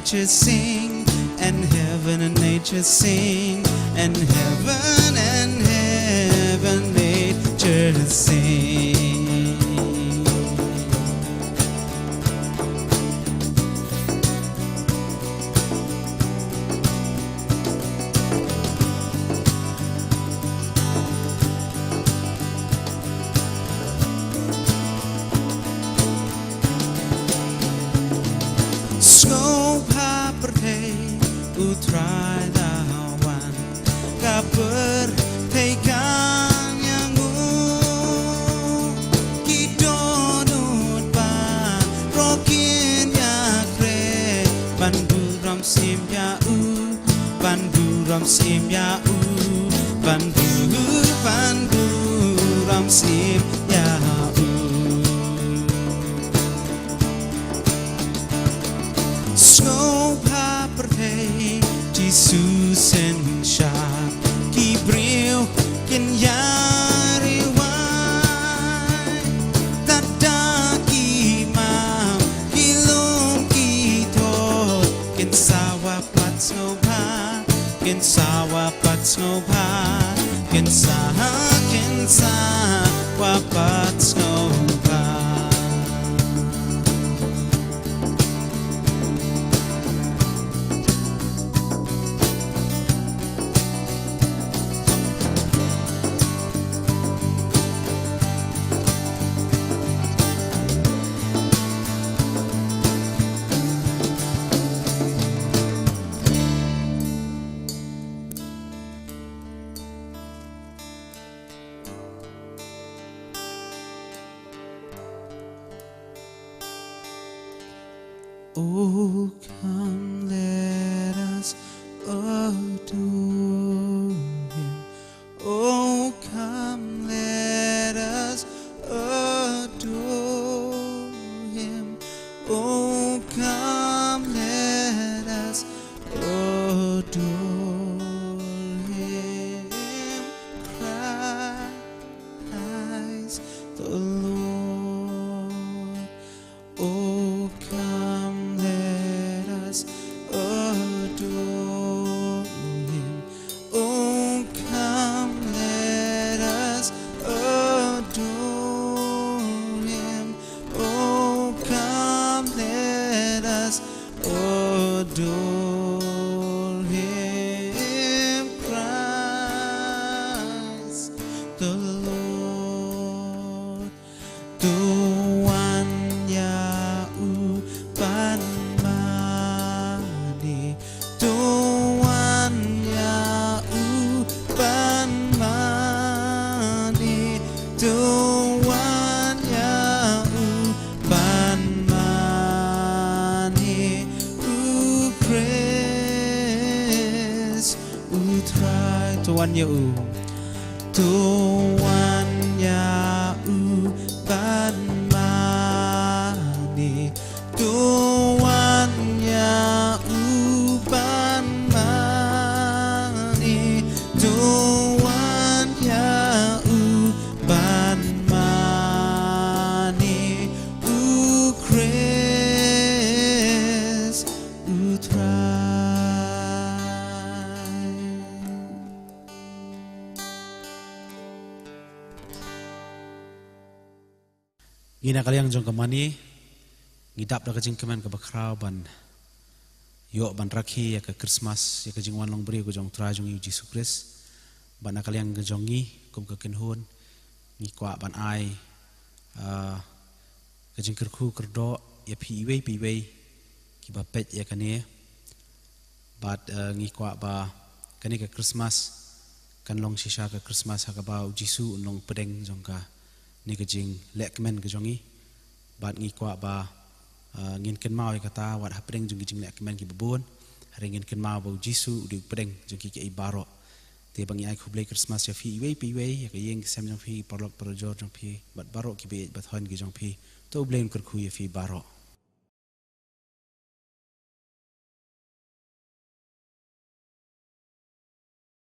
nature sing, and heaven and nature sing, and heaven nature sing. Snow papertay utrai dawan kaper tekan yangu kidonut ba rokin yakre banduram sim ya u banduram sim ya u banduram sim ya u. Snow papertay Jesus and Sha Kibril ken yari wai Tadaki mam kilum kito ken sawa pat snow pa ken sawa pat snow pa ken sawa pat snow pa. Oh, come, let us adore Him. Oh, come, let us adore Him. Oh, come, let us adore Him. Christ the Lord. Oh, come, let us adore Him. Oh, come, let us adore Him. Oh, come, let us adore Him. Christ the Lord, the one Ban mani, tuan ya ban mani, tuan ya ban mani, praise utrai tuan ya tuan ya ban mani. Tuan ya ban mani, Tuan ya ban mani, Ukres utrai. Gina kaliang jong kemani ngidap dah kajing keman ke bakrau ban yok ban rakhi ya ke Christmas ya kajing wan long beri ko jong tra jong Jesus Christ ban akaliang ke jongi kum ke kenhun ni kwa ban ai kajing kerku kerdo ya pi wei ki ba pet ya kane bat ngi kwa ba kani ke Christmas kan long shisha ke Christmas ha ka ba jisu long pedeng jong ka ni kajing lekmen ke jongi bat ngi kwa ba ngin ken mau kata wat hapeng jung jing lek men ki bubun hari ngin ken mau bau jisu di pedeng jung ki ai baro te bangi ai khublei Christmas ya fi wei ya ka yeng sem jong fi parlok parjor jong fi bat baro ki be bat hon ki jong fi to blame kur khu ya fi baro